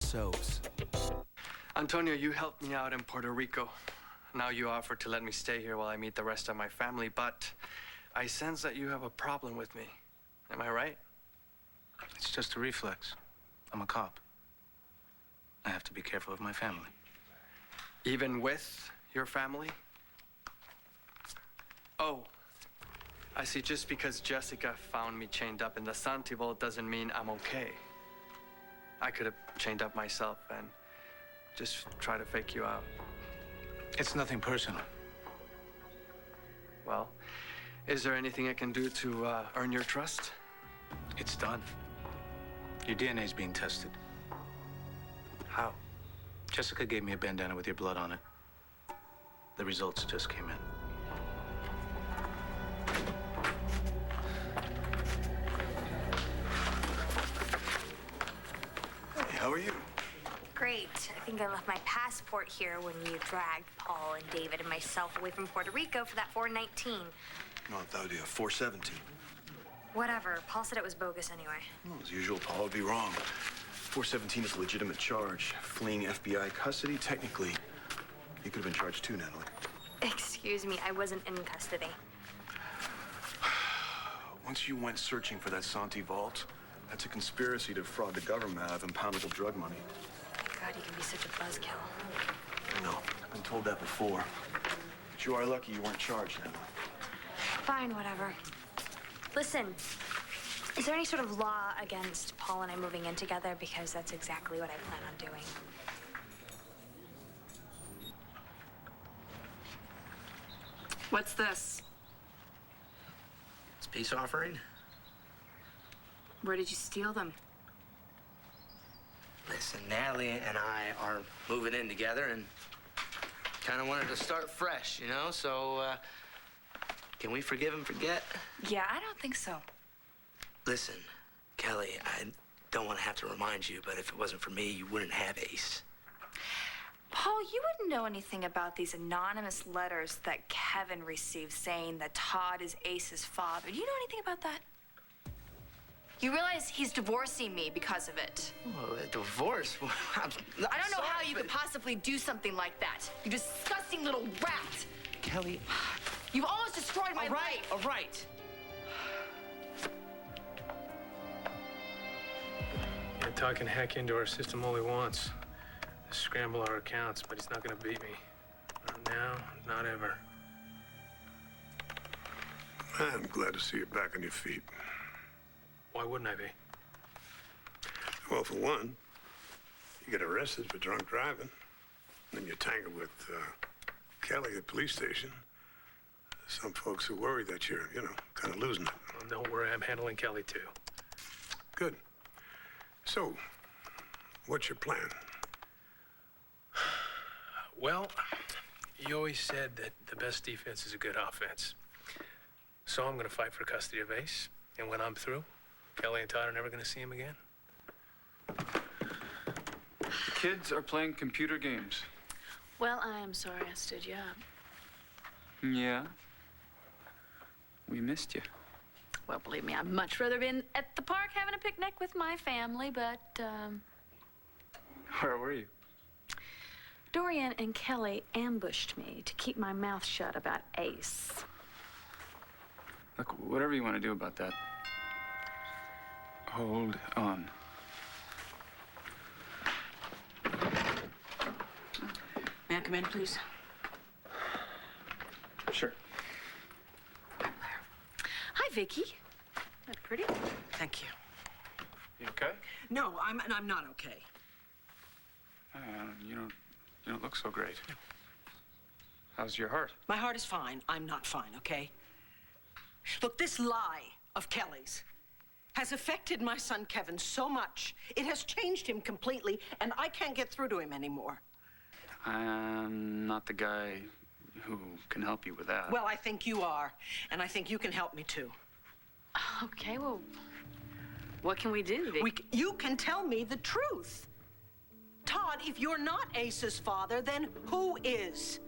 soaps. Antonio, you helped me out in Puerto Rico. Now you offer to let me stay here while I meet the rest of my family, but I sense that you have a problem with me. Am I right? It's just a reflex. I'm a cop. I have to be careful of my family. Even with your family? Oh, I see. Just because Jessica found me chained up in the Santi vault doesn't mean I'm okay. I could have chained up myself and just try to fake you out. It's nothing personal. Well, is there anything I can do to earn your trust? It's done. Your DNA's being tested. How? Jessica gave me a bandana with your blood on it. The results just came in. Hey, how are you? Great. I think I left my passport here when you dragged Paul and David and myself away from Puerto Rico for that 419. No, that would be a 417. Whatever. Paul said it was bogus anyway. Well, as usual, Paul would be wrong. 417 is a legitimate charge. Fleeing FBI custody, technically, you could have been charged too, Natalie. Excuse me, I wasn't in custody. Once you went searching for that Santi vault, that's a conspiracy to defraud the government out of impoundable drug money. God, you can be such a buzzkill. I know. I've been told that before. But you are lucky you weren't charged, Natalie. Fine, whatever. Listen, is there any sort of law against Paul and I moving in together? Because that's exactly what I plan on doing. What's this? It's a peace offering. Where did you steal them? Listen, Natalie and I are moving in together and kind of wanted to start fresh, you know? So, can we forgive and forget? Yeah, I don't think so. Listen, Kelly, I don't want to have to remind you, but if it wasn't for me, you wouldn't have Ace. Paul, you wouldn't know anything about these anonymous letters that Kevin received saying that Todd is Ace's father. Do you know anything about that? You realize he's divorcing me because of it. Oh, a divorce? I don't know how you could possibly do something like that. You disgusting little rat. Kelly. You've almost destroyed my life. All right. Yeah, Todd can hack into our system all he wants. Scramble our accounts, but he's not gonna beat me. Not now, not ever. I'm glad to see you back on your feet. Why wouldn't I be? Well, for one, you get arrested for drunk driving. Then you tangle with Kelly at the police station. Some folks are worried that you're, kind of losing it. Well, don't worry, I'm handling Kelly too. Good. So, what's your plan? Well, you always said that the best defense is a good offense. So I'm gonna fight for custody of Ace, and when I'm through, Kelly and Todd are never gonna see him again. The kids are playing computer games. Well, I am sorry I stood you up. Yeah. We missed you. Well, believe me, I'd much rather been at the park having a picnic with my family, but, Where were you? Dorian and Kelly ambushed me to keep my mouth shut about Ace. Look, whatever you want to do about that. Hold on. May I come in, please? Sure. Hi, Vicky. That pretty? Thank you. You okay? No, I'm not okay. You don't look so great. How's your heart? My heart is fine. I'm not fine, okay? Look, this lie of Kelly's has affected my son Kevin so much. It has changed him completely, and I can't get through to him anymore. I'm not the guy who can help you with that. Well, I think you are, and I think you can help me too. Okay, well, what can we do, Vicky? You can tell me the truth. Todd, if you're not Ace's father, then who is?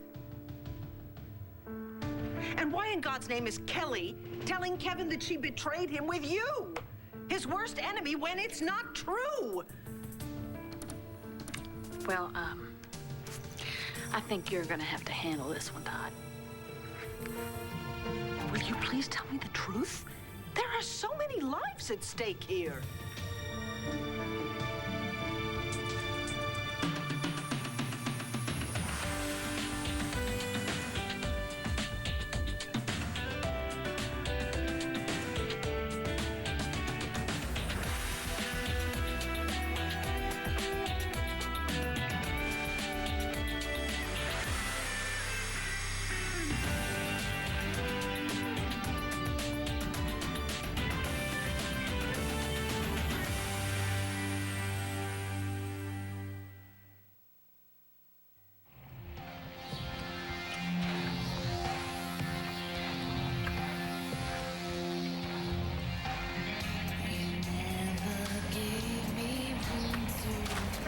And why in God's name is Kelly telling Kevin that she betrayed him with you? His worst enemy, when it's not true. Well, I think you're gonna have to handle this one, Todd. Will you please tell me the truth? There are so many lives at stake here.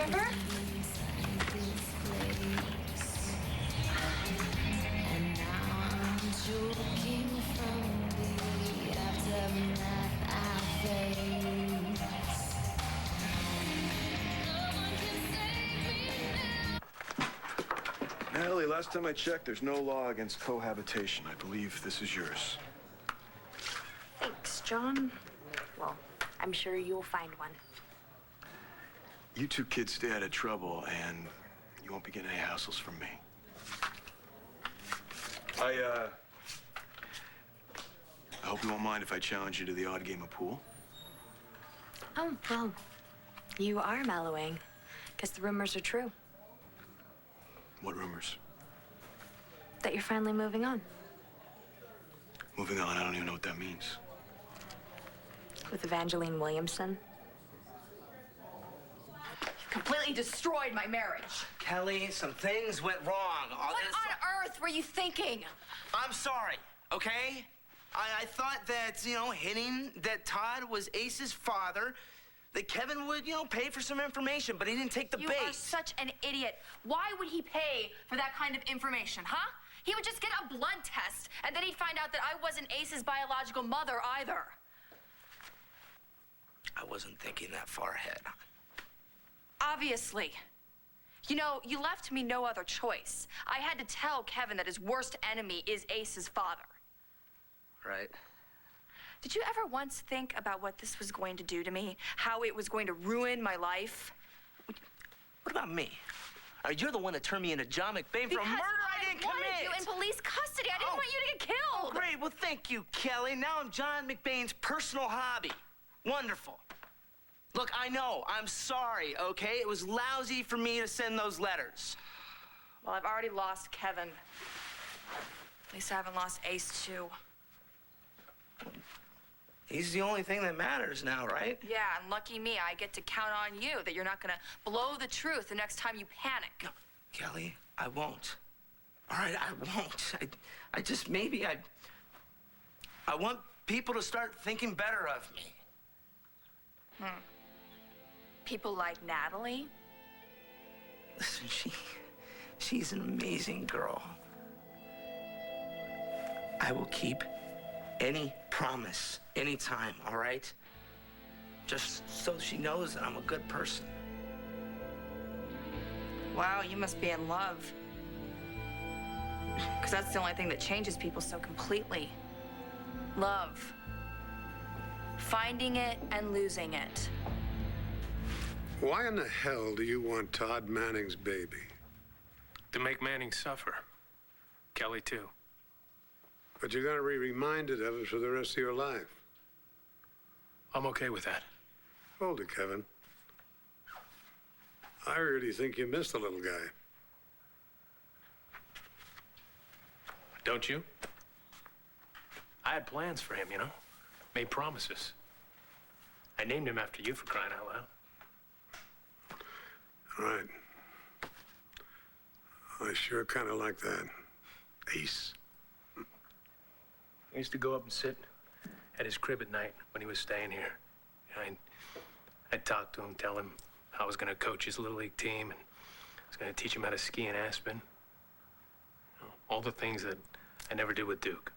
Remember? Natalie, last time I checked, there's no law against cohabitation. I believe this is yours. Thanks, John. Well, I'm sure you'll find one. You two kids stay out of trouble, and you won't be getting any hassles from me. I hope you won't mind if I challenge you to the odd game of pool. Oh, well, you are mellowing, because the rumors are true. What rumors? That you're finally moving on. Moving on, I don't even know what that means. With Evangeline Williamson. Completely destroyed my marriage. Kelly, some things went wrong. What on earth were you thinking? I'm sorry, okay? I thought that, hinting that Todd was Ace's father, that Kevin would, pay for some information, but he didn't take the bait. You are such an idiot. Why would he pay for that kind of information, huh? He would just get a blood test, and then he'd find out that I wasn't Ace's biological mother either. I wasn't thinking that far ahead. Obviously. You left me no other choice. I had to tell Kevin that his worst enemy is Ace's father. Right. Did you ever once think about what this was going to do to me? How it was going to ruin my life? What about me? You're the one that turned me into John McBain for a murder I didn't commit. I wanted you in police custody. I didn't want you to get killed. Oh, great. Well, thank you, Kelly. Now I'm John McBain's personal hobby. Wonderful. Look, I know. I'm sorry, okay? It was lousy for me to send those letters. Well, I've already lost Kevin. At least I haven't lost Ace, too. He's the only thing that matters now, right? Yeah, and lucky me, I get to count on you that you're not gonna blow the truth the next time you panic. No, Kelly, I won't. All right, I won't. I just, maybe I want people to start thinking better of me. People like Natalie? Listen, she's an amazing girl. I will keep any promise, anytime, all right? Just so she knows that I'm a good person. Wow, you must be in love. Because that's the only thing that changes people so completely. Love. Finding it and losing it. Why in the hell do you want Todd Manning's baby? To make Manning suffer. Kelly, too. But you're going to be reminded of it for the rest of your life. I'm okay with that. Hold it, Kevin. I really think you missed the little guy. Don't you? I had plans for him, Made promises. I named him after you, for crying out loud. All right. I sure kind of like that. Ace. I used to go up and sit at his crib at night when he was staying here. I'd talk to him, tell him how I was going to coach his Little League team and I was going to teach him how to ski in Aspen. All the things that I never did with Duke.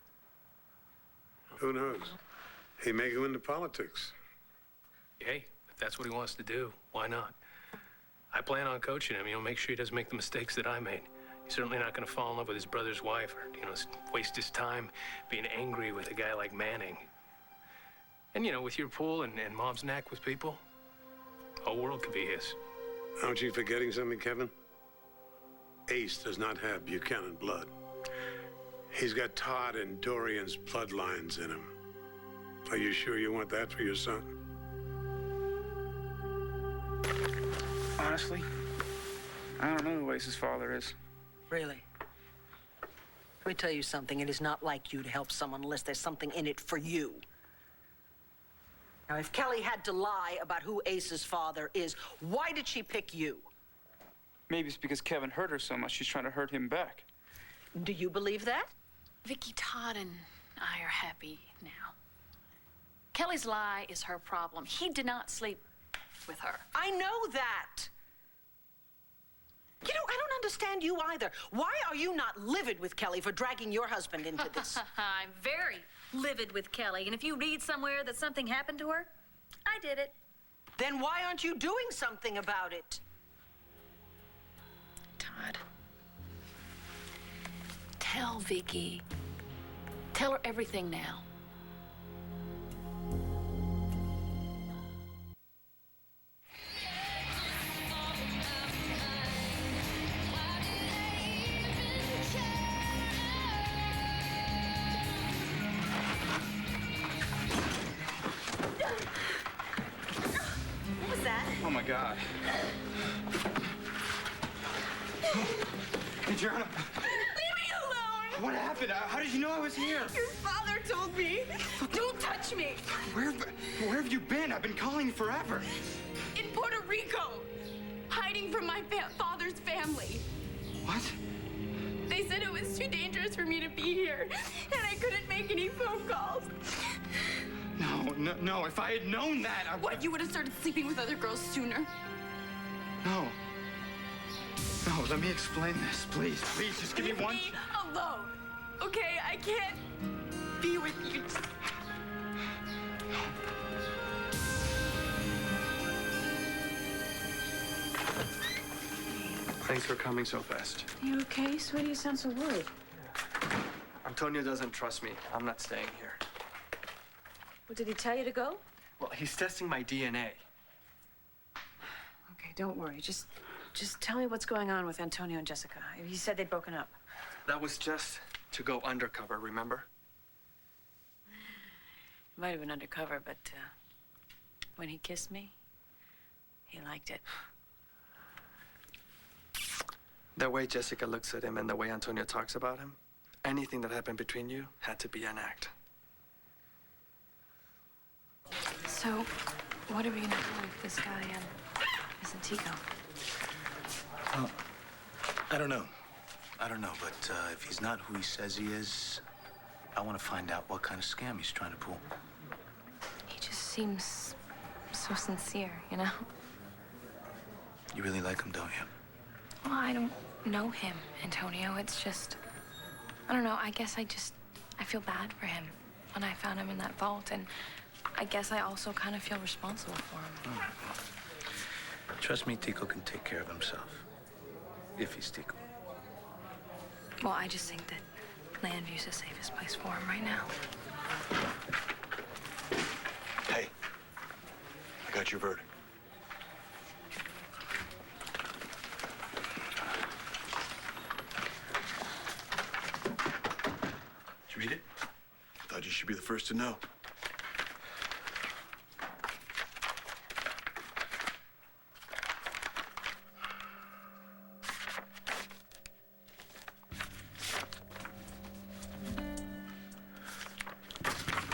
Who knows? He may go into politics. Hey, if that's what he wants to do, why not? I plan on coaching him, make sure he doesn't make the mistakes that I made. He's certainly not going to fall in love with his brother's wife or, waste his time being angry with a guy like Manning. And, with your pull and Mom's knack with people, the whole world could be his. Aren't you forgetting something, Kevin? Ace does not have Buchanan blood. He's got Todd and Dorian's bloodlines in him. Are you sure you want that for your son? Honestly, I don't know who Ace's father is. Really? Let me tell you something. It is not like you to help someone unless there's something in it for you. Now, if Kelly had to lie about who Ace's father is, why did she pick you? Maybe it's because Kevin hurt her so much, she's trying to hurt him back. Do you believe that? Vicky, Todd, and I are happy now. Kelly's lie is her problem. He did not sleep with her. I know that. I don't understand you either. Why are you not livid with Kelly for dragging your husband into this? I'm very livid with Kelly, and if you read somewhere that something happened to her, I did it. Then why aren't you doing something about it? Todd, tell Vicky. Tell her everything now. What was that? Oh my God. Hey, Joanna. Leave me alone! What happened? How did you know I was here? Your father told me. Don't touch me! Where have you been? I've been calling you forever. In Puerto Rico, hiding from my father's family. What? They said it was too dangerous for me to be here, and I couldn't make any phone calls. No. If I had known that, I would. What, you would have started sleeping with other girls sooner? No, let me explain this, please. Please, just give me one. Leave me alone, okay? I can't be with you. Thanks for coming so fast. You okay, sweetie? You sound so worried. Antonio doesn't trust me. I'm not staying here. What, did he tell you to go? Well, he's testing my DNA. Okay, don't worry. Just tell me what's going on with Antonio and Jessica. He said they'd broken up. That was just to go undercover, remember? Might have been undercover, but when he kissed me, he liked it. The way Jessica looks at him and the way Antonio talks about him, anything that happened between you had to be an act. So, what are we gonna do if this guy isn't Tico? Well, I don't know, but if he's not who he says he is, I want to find out what kind of scam he's trying to pull. He just seems so sincere, you know? You really like him, don't you? Well, I don't know him, Antonio. It's just, I don't know. I guess I feel bad for him when I found him in that vault, and I guess I also kind of feel responsible for him. Trust me, Tico can take care of himself. If he's Tico. Well, I just think that Landview's the safest place for him right now. Hey, I got your verdict. Did you read it? Thought you should be the first to know.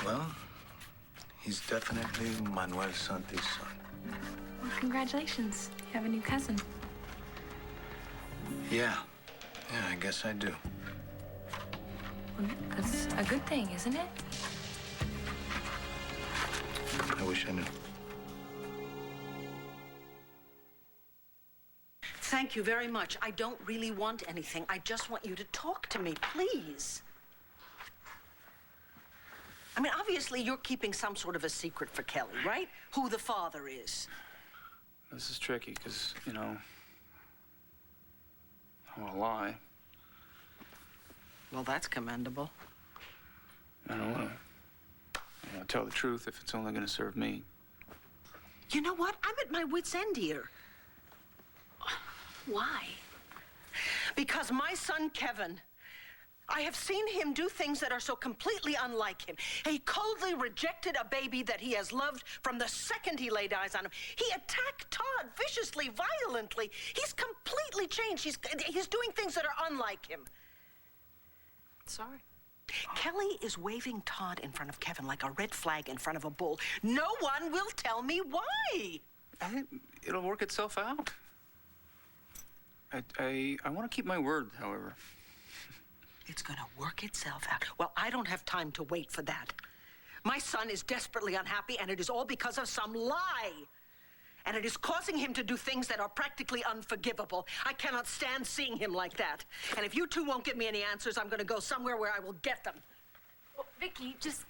Well, he's definitely Manuel Santi's son. Well, congratulations. You have a new cousin. Yeah, I guess I do. Well, that's a good thing, isn't it? I wish I knew. Thank you very much. I don't really want anything. I just want you to talk to me, please. I mean, obviously, you're keeping some sort of a secret for Kelly, right? Who the father is. This is tricky because, you know, I don't want to lie. Well, that's commendable. I don't want to tell the truth if it's only going to serve me. You know what? I'm at my wit's end here. Why? Because my son, Kevin, I have seen him do things that are so completely unlike him. He coldly rejected a baby that he has loved from the second he laid eyes on him. He attacked Todd viciously, violently. He's completely changed. He's doing things that are unlike him. Sorry. Kelly is waving Todd in front of Kevin like a red flag in front of a bull. No one will tell me why. I think it'll work itself out. I want to keep my word, however. It's gonna work itself out. Well, I don't have time to wait for that. My son is desperately unhappy, and it is all because of some lie. And it is causing him to do things that are practically unforgivable. I cannot stand seeing him like that. And if you two won't give me any answers, I'm gonna go somewhere where I will get them. Well, Vicky, just...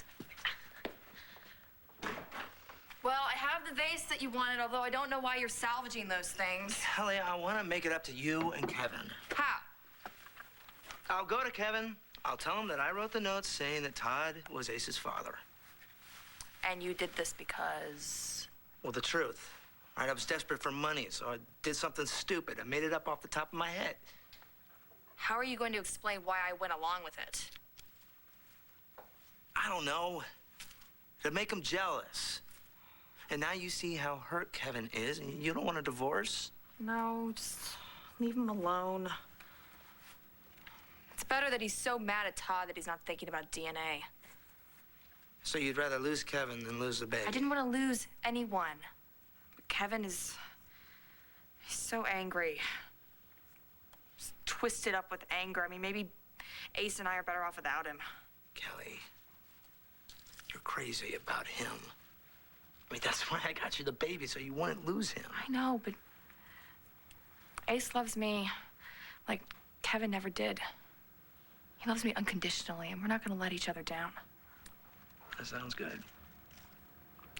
Well, I have the vase that you wanted, although I don't know why you're salvaging those things. Kelly, I want to make it up to you and Kevin. How? I'll go to Kevin. I'll tell him that I wrote the notes saying that Todd was Ace's father. And you did this because... Well, the truth. All right, I was desperate for money, so I did something stupid. I made it up off the top of my head. How are you going to explain why I went along with it? I don't know. To make him jealous. And now you see how hurt Kevin is, and you don't want a divorce? No, just leave him alone. It's better that he's so mad at Todd that he's not thinking about DNA. So you'd rather lose Kevin than lose the baby? I didn't want to lose anyone. But Kevin is... he's so angry. He's twisted up with anger. I mean, maybe Ace and I are better off without him. Kelly, you're crazy about him. I mean, that's why I got you the baby, so you wouldn't lose him. I know, but Ace loves me like Kevin never did. He loves me unconditionally, and we're not going to let each other down. That sounds good.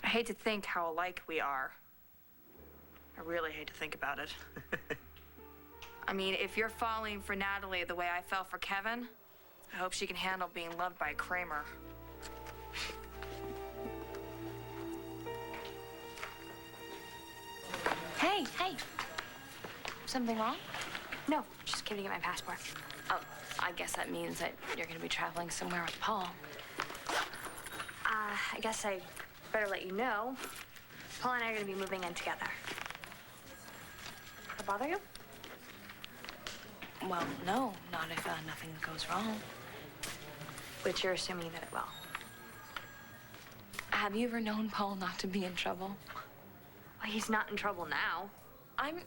I hate to think how alike we are. I really hate to think about it. I mean, if you're falling for Natalie the way I fell for Kevin, I hope she can handle being loved by Kramer. Hey. Something wrong? No, just came to get my passport. Oh, I guess that means that you're gonna be traveling somewhere with Paul. I guess I better let you know. Paul and I are gonna be moving in together. That bother you? Well, no, not if nothing goes wrong. Which you're assuming that it will. Have you ever known Paul not to be in trouble? Well, he's not in trouble now. I'm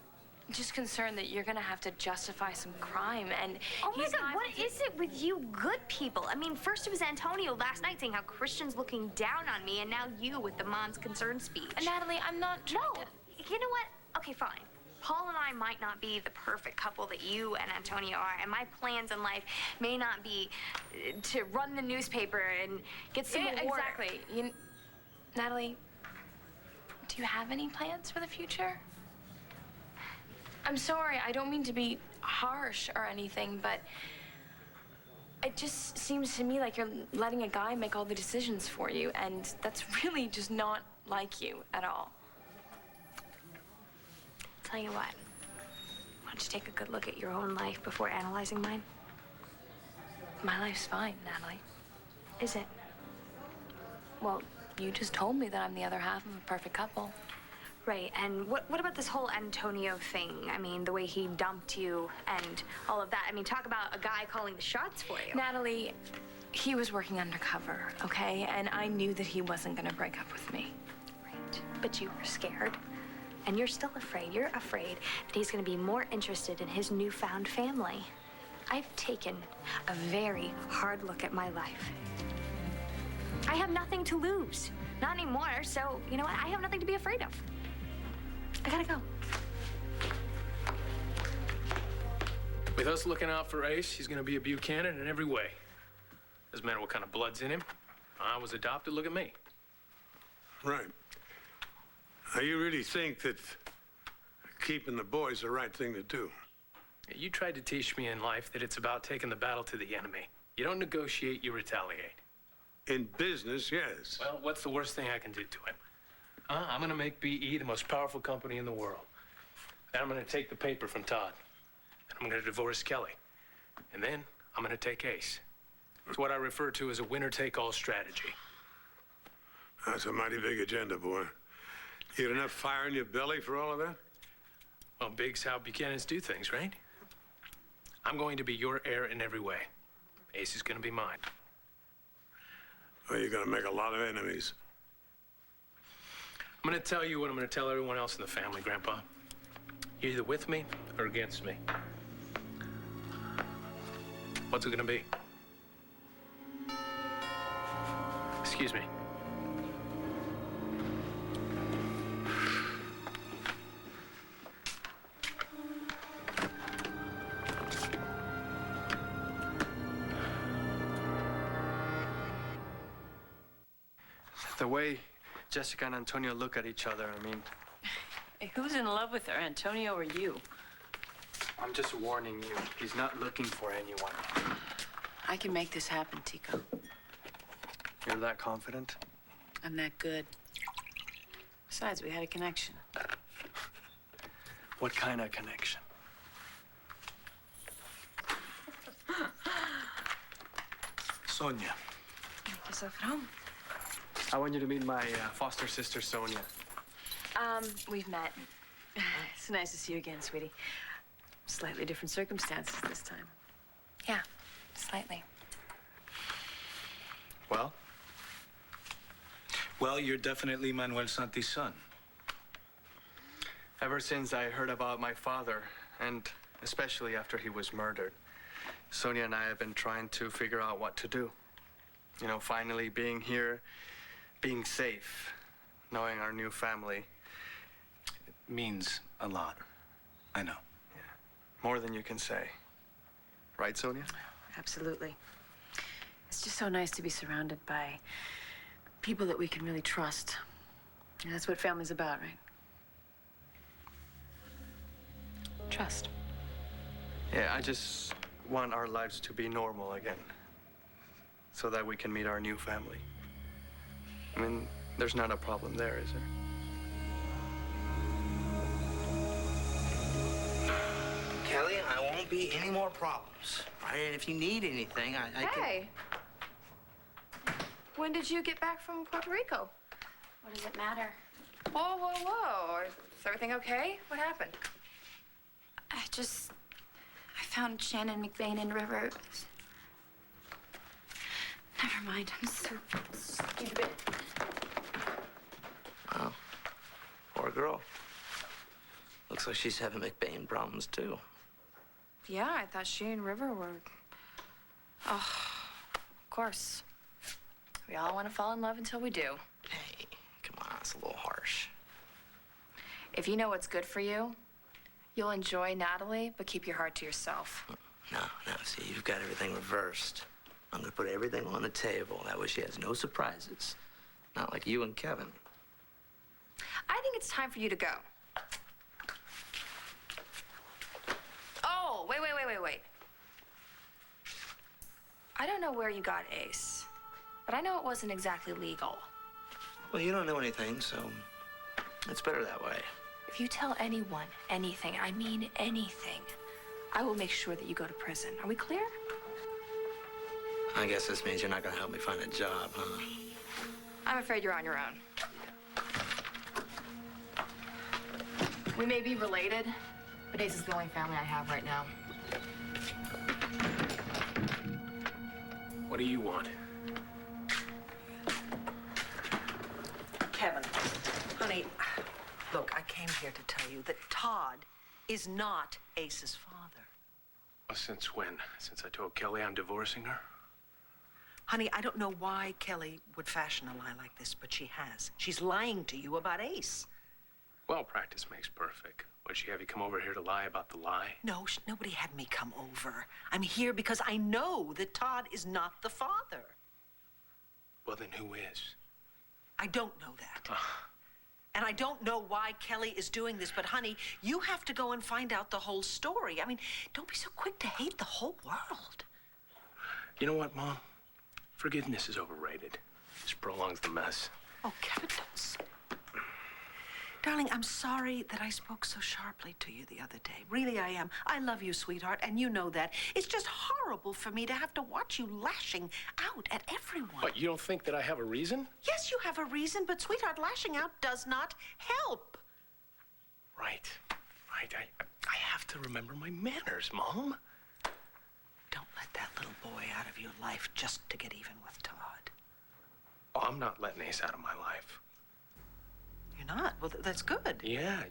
just concerned that you're gonna have to justify some crime, and Oh my he's God, not- what is it with you good people? I mean, first it was Antonio last night saying how Christian's looking down on me, and now you with the mom's concern speech. Natalie, I'm not trying No, to... you know what? Okay, fine. Paul and I might not be the perfect couple that you and Antonio are, and my plans in life may not be to run the newspaper and get some Yeah, award. exactly. Natalie, do you have any plans for the future? I'm sorry, I don't mean to be harsh or anything, but it just seems to me like you're letting a guy make all the decisions for you, and that's really just not like you at all. Tell you what, why don't you take a good look at your own life before analyzing mine? My life's fine, Natalie. Is it? Well, you just told me that I'm the other half of a perfect couple. Right, and what about this whole Antonio thing? I mean, the way he dumped you and all of that. I mean, talk about a guy calling the shots for you. Natalie, he was working undercover, okay? And I knew that he wasn't gonna break up with me. Right, but you were scared. And you're still afraid. You're afraid that he's gonna be more interested in his newfound family. I've taken a very hard look at my life. I have nothing to lose. Not anymore, so you know what? I have nothing to be afraid of. I gotta go. With us looking out for Ace, he's gonna be a Buchanan in every way. Doesn't matter what kind of blood's in him. I was adopted, look at me. Right. Now, you really think that keeping the boys the right thing to do. You tried to teach me in life that it's about taking the battle to the enemy. You don't negotiate, you retaliate. In business, yes. Well, what's the worst thing I can do to him? I'm gonna make BE the most powerful company in the world. Then I'm gonna take the paper from Todd. And I'm gonna divorce Kelly. And then I'm gonna take Ace. It's what I refer to as a winner-take-all strategy. That's a mighty big agenda, boy. You got enough fire in your belly for all of that? Well, Big's how Buchanans do things, right? I'm going to be your heir in every way. Ace is gonna be mine. Well, you're gonna make a lot of enemies. I'm gonna tell you what I'm gonna tell everyone else in the family, Grandpa. You're either with me or against me. What's it gonna be? Excuse me. The way Jessica and Antonio look at each other, I mean, Hey, who's in love with her, Antonio or you? I'm just warning you. He's not looking for anyone. I can make this happen, Tico. You're that confident? I'm that good. Besides, we had a connection. What kind of connection? Sonia. Make yourself at home. I want you to meet my foster sister, Sonia. We've met. It's nice to see you again, sweetie. Slightly different circumstances this time. Yeah, slightly. Well? Well, you're definitely Manuel Santi's son. Ever since I heard about my father, and especially after he was murdered, Sonia and I have been trying to figure out what to do. You know, finally being here, being safe, knowing our new family. It means a lot. I know. Yeah. More than you can say. Right, Sonia? Absolutely. It's just so nice to be surrounded by people that we can really trust. And that's what family's about, right? Trust. Yeah, I just want our lives to be normal again. So that we can meet our new family. I mean, there's not a problem there, is there? Kelly, I won't be any more problems. Right? And if you need anything, I can... Hey. When did you get back from Puerto Rico? What does it matter? Whoa, whoa, whoa. Is everything okay? What happened? I found Shannon McBain in River. Never mind. I'm so stupid. Wow. Poor girl. Looks like she's having McBain problems, too. Yeah, I thought she and River were... Oh, of course. We all want to fall in love until we do. Hey, come on, it's a little harsh. If you know what's good for you, you'll enjoy Natalie, but keep your heart to yourself. No, see, you've got everything reversed. I'm gonna put everything on the table. That way she has no surprises. Not like you and Kevin. I think it's time for you to go. Oh, wait. I don't know where you got Ace, but I know it wasn't exactly legal. Well, you don't know anything, so it's better that way. If you tell anyone anything, I mean anything, I will make sure that you go to prison. Are we clear? I guess this means you're not gonna help me find a job, huh? I'm afraid you're on your own. We may be related, but Ace is the only family I have right now. What do you want? Kevin, honey, look, I came here to tell you that Todd is not Ace's father. Well, since when? Since I told Kelly I'm divorcing her? Honey, I don't know why Kelly would fashion a lie like this, but she has. She's lying to you about Ace. Well, practice makes perfect. Would she have you come over here to lie about the lie? No, nobody had me come over. I'm here because I know that Todd is not the father. Well, then who is? I don't know that. And I don't know why Kelly is doing this, but honey, you have to go and find out the whole story. I mean, don't be so quick to hate the whole world. You know what, Mom? Forgiveness is overrated. Just prolongs the mess. Oh, Kevin, don't. Darling, I'm sorry that I spoke so sharply to you the other day. Really, I am. I love you, sweetheart, and you know that. It's just horrible for me to have to watch you lashing out at everyone. But you don't think that I have a reason? Yes, you have a reason, but sweetheart, lashing out does not help. Right. I have to remember my manners, Mom. Don't let that little boy out of your life just to get even with Todd. Oh, I'm not letting Ace out of my life. You're not? Well, that's good. Yeah.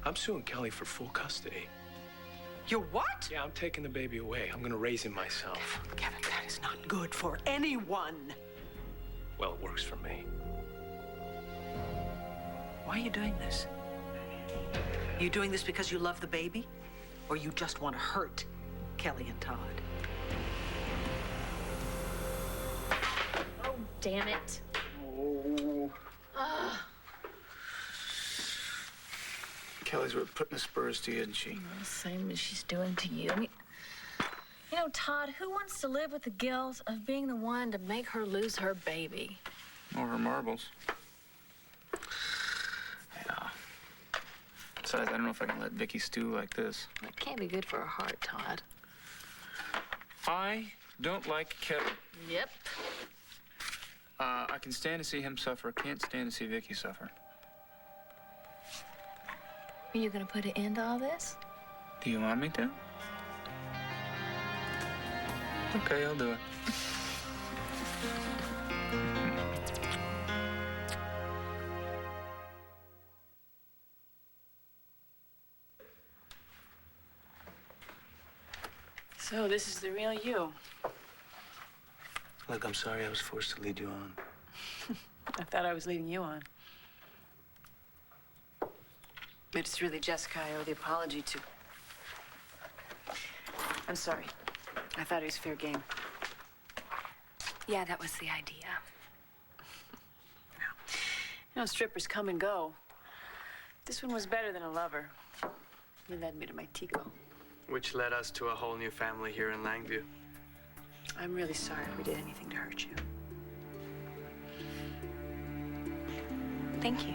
I'm suing Kelly for full custody. You're what? Yeah, I'm taking the baby away. I'm gonna raise him myself. Kevin, that is not good for anyone. Well, it works for me. Why are you doing this? You doing this because you love the baby? Or you just want to hurt Kelly and Todd? Oh, damn it. Oh. Kelly's really putting the spurs to you, isn't she? The same as she's doing to you. I mean, you know, Todd, who wants to live with the guilt of being the one to make her lose her baby? Or her marbles. Yeah. Besides, I don't know if I can let Vicky stew like this. That can't be good for her heart, Todd. I don't like Kelly. Yep. I can stand to see him suffer. Can't stand to see Vicky suffer. Are you gonna put an end to all this? Do you want me to? Okay, I'll do it. So this is the real you. Look, I'm sorry I was forced to lead you on. I thought I was leading you on. But it's really Jessica I owe the apology to. I'm sorry. I thought it was fair game. Yeah, that was the idea. You know, strippers come and go. This one was better than a lover. He led me to my Tico. Which led us to a whole new family here in Langview. I'm really sorry if we did anything to hurt you. Thank you.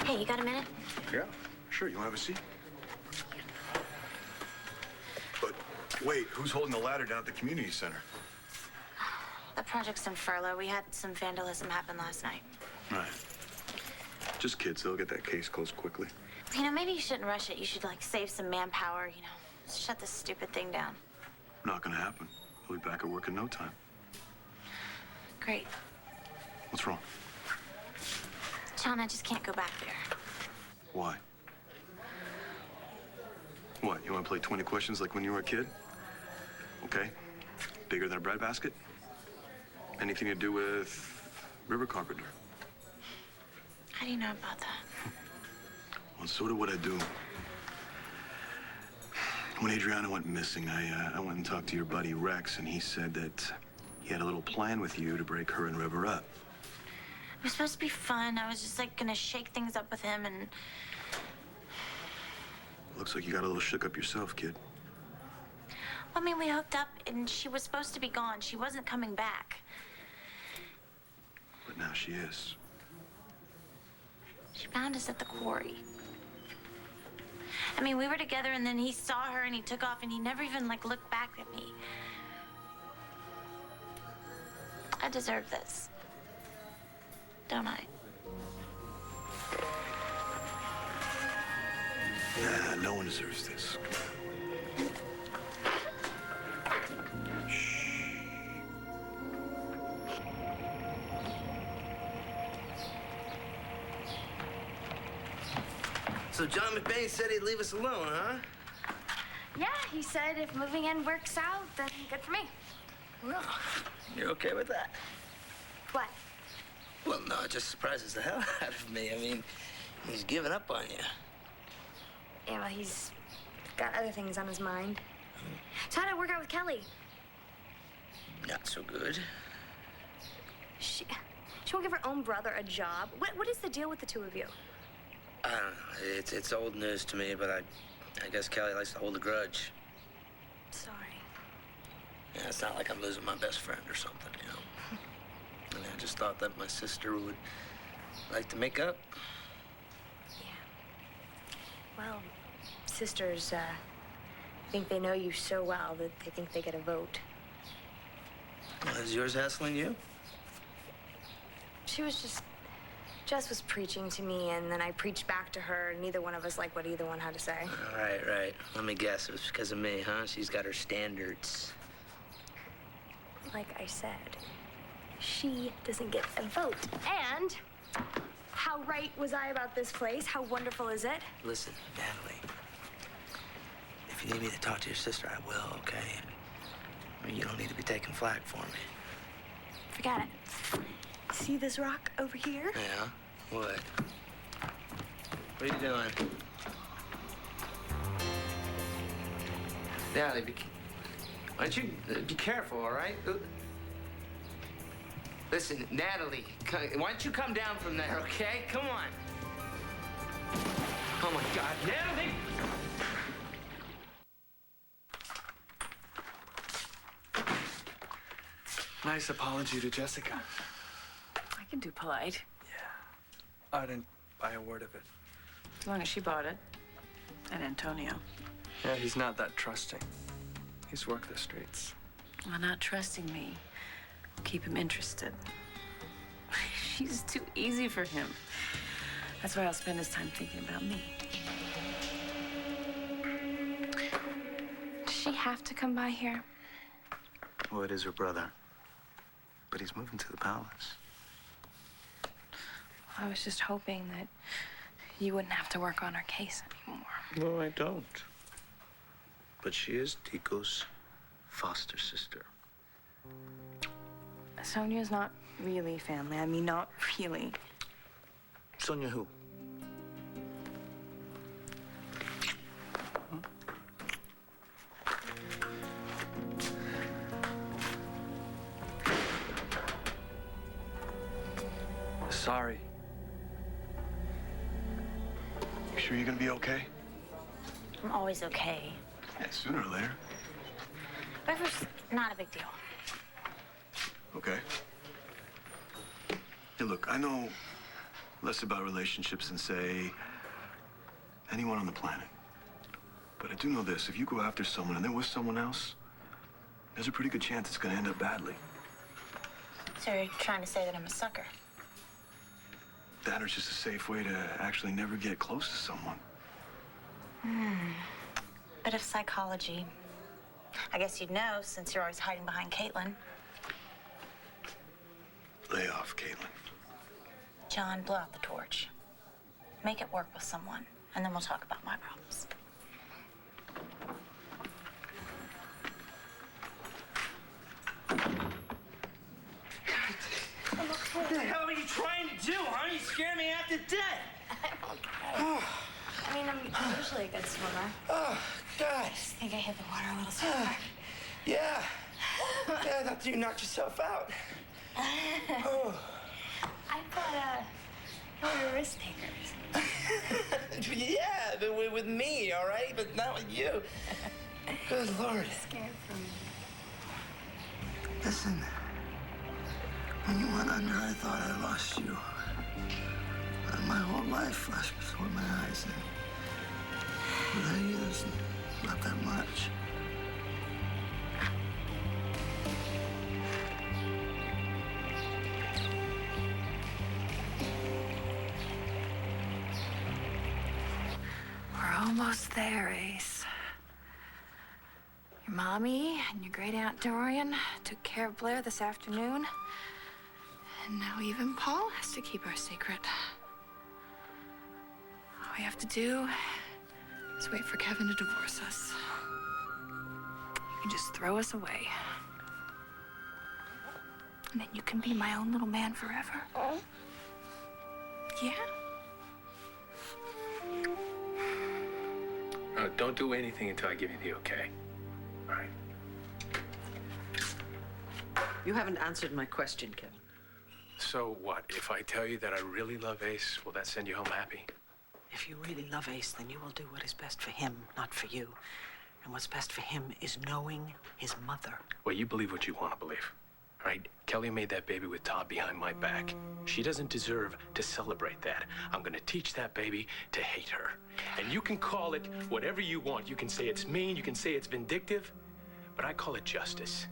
Hey, you got a minute? Yeah, sure. You want to have a seat? But wait, who's holding the ladder down at the community center? The project's in furlough. We had some vandalism happen last night. Right. Just kids. They'll get that case closed quickly. You know, maybe you shouldn't rush it. You should, like, save some manpower, you know. Shut this stupid thing down. Not gonna happen. We'll be back at work in no time. Great. What's wrong? John, I just can't go back there. Why? What, you want to play 20 questions like when you were a kid? Okay. Bigger than a breadbasket? Anything to do with River Carpenter? How do you know about that? Well, sort of what I do. When Adriana went missing, I went and talked to your buddy Rex, and he said that he had a little plan with you to break her and River up. It was supposed to be fun. I was just, like, gonna shake things up with him and... Looks like you got a little shook up yourself, kid. I mean, we hooked up and she was supposed to be gone. She wasn't coming back. But now she is. She found us at the quarry. I mean, we were together and then he saw her and he took off and he never even, like, looked back at me. I deserve this. Don't I? Nah, no one deserves this. So John McBain said he'd leave us alone, huh? Yeah, he said if moving in works out, then good for me. Well, you're okay with that? What? Well, no, it just surprises the hell out of me. I mean, he's given up on you. Yeah, well, he's got other things on his mind. So how'd it work out with Kelly? Not so good. She won't give her own brother a job. What is the deal with the two of you? I don't know. It's old news to me, but I guess Kelly likes to hold a grudge. Sorry. Yeah, it's not like I'm losing my best friend or something, you know. And I just thought that my sister would like to make up. Well, sisters think they know you so well that they think they get a vote. Well, is yours hassling you? Jess was preaching to me, and then I preached back to her, and neither one of us liked what either one had to say. Right. Let me guess. It was because of me, huh? She's got her standards. Like I said, she doesn't get a vote. And how right was I about this place? How wonderful is it? Listen, Natalie. If you need me to talk to your sister, I will, okay? I mean, you don't need to be taking flack for me. Forget it. See this rock over here? Yeah? What? What are you doing? Natalie, why don't you be careful, all right? Listen, Natalie, why don't you come down from there, okay? Come on. Oh, my God. Natalie! Nice apology to Jessica. I can do polite. I didn't buy a word of it. As long as she bought it. And Antonio. Yeah, he's not that trusting. He's worked the streets. Well, not trusting me will keep him interested. She's too easy for him. That's why I'll spend his time thinking about me. Does she have to come by here? Well, it is her brother. But he's moving to the palace. I was just hoping that you wouldn't have to work on her case anymore. No, I don't. But she is Tico's foster sister. Sonia's not really family. I mean, not really. Sonia who? Sorry. You sure you're gonna be okay? I'm always okay. Yeah, sooner or later. Whatever's not a big deal. Okay. Hey, look, I know less about relationships than, say, anyone on the planet. But I do know this. If you go after someone and they're with someone else, there's a pretty good chance it's gonna end up badly. So you're trying to say that I'm a sucker? That or it's just a safe way to actually never get close to someone. Bit of psychology. I guess you'd know since you're always hiding behind Caitlin. Lay off, Caitlin. John, blow out the torch. Make it work with someone, and then we'll talk about my problems. What the hell are you trying to do, huh? You scared me half to death. I mean, I'm usually a good swimmer. Oh, God. I just think I hit the water a little too hard. Yeah. Yeah, not you knocked yourself out. Oh. I thought, you were risk takers. Yeah, but with me, all right? But not with you. Good Lord. Scared for me. Listen, when you went under, I thought I lost you. My whole life flashed before my eyes. And without you, there's not that much. We're almost there, Ace. Your mommy and your great aunt Dorian took care of Blair this afternoon. And now even Paul has to keep our secret. All we have to do is wait for Kevin to divorce us. You can just throw us away. And then you can be my own little man forever. Yeah? Don't do anything until I give you the okay. All right. You haven't answered my question, Kevin. So what? If I tell you that I really love Ace, will that send you home happy? If you really love Ace, then you will do what is best for him, not for you. And what's best for him is knowing his mother. Well, you believe what you want to believe, right? Kelly made that baby with Todd behind my back. She doesn't deserve to celebrate that. I'm gonna teach that baby to hate her. And you can call it whatever you want. You can say it's mean, you can say it's vindictive, but I call it justice.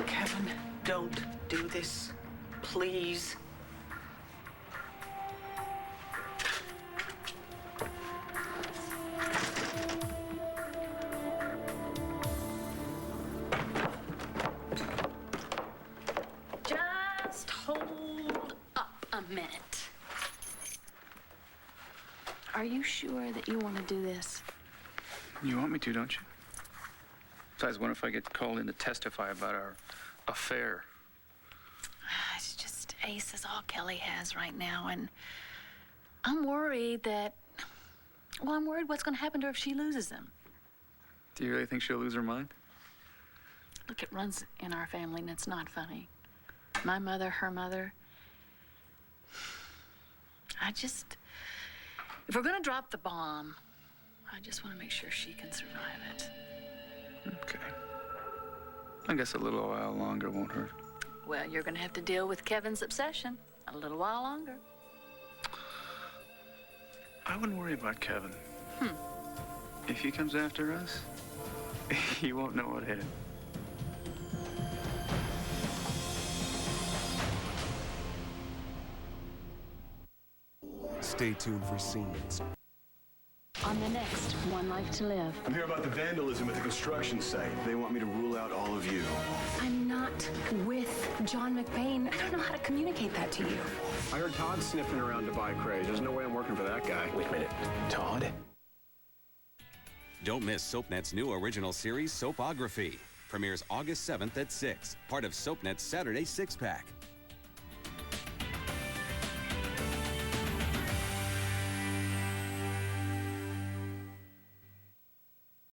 Kevin, don't do this. Please. Just hold up a minute. Are you sure that you want to do this? You want me to, don't you? Besides, what if I get called in to testify about our affair? It's just Ace is all Kelly has right now, and I'm worried that... Well, I'm worried what's going to happen to her if she loses him. Do you really think she'll lose her mind? Look, it runs in our family, and it's not funny. My mother, her mother. If we're going to drop the bomb, I just want to make sure she can survive it. Okay. I guess a little while longer won't hurt. Well, you're going to have to deal with Kevin's obsession a little while longer. I wouldn't worry about Kevin. If he comes after us, he won't know what hit him. Stay tuned for scenes. On the next One Life to Live. I'm here about the vandalism at the construction site. They want me to rule out all of you. I'm not with John McBain. I don't know how to communicate that to you. I heard Todd sniffing around Dubai craze. There's no way I'm working for that guy. Wait a minute. Todd? Don't miss SoapNet's new original series, Soapography. Premieres August 7th at 6, part of SoapNet's Saturday Six-Pack.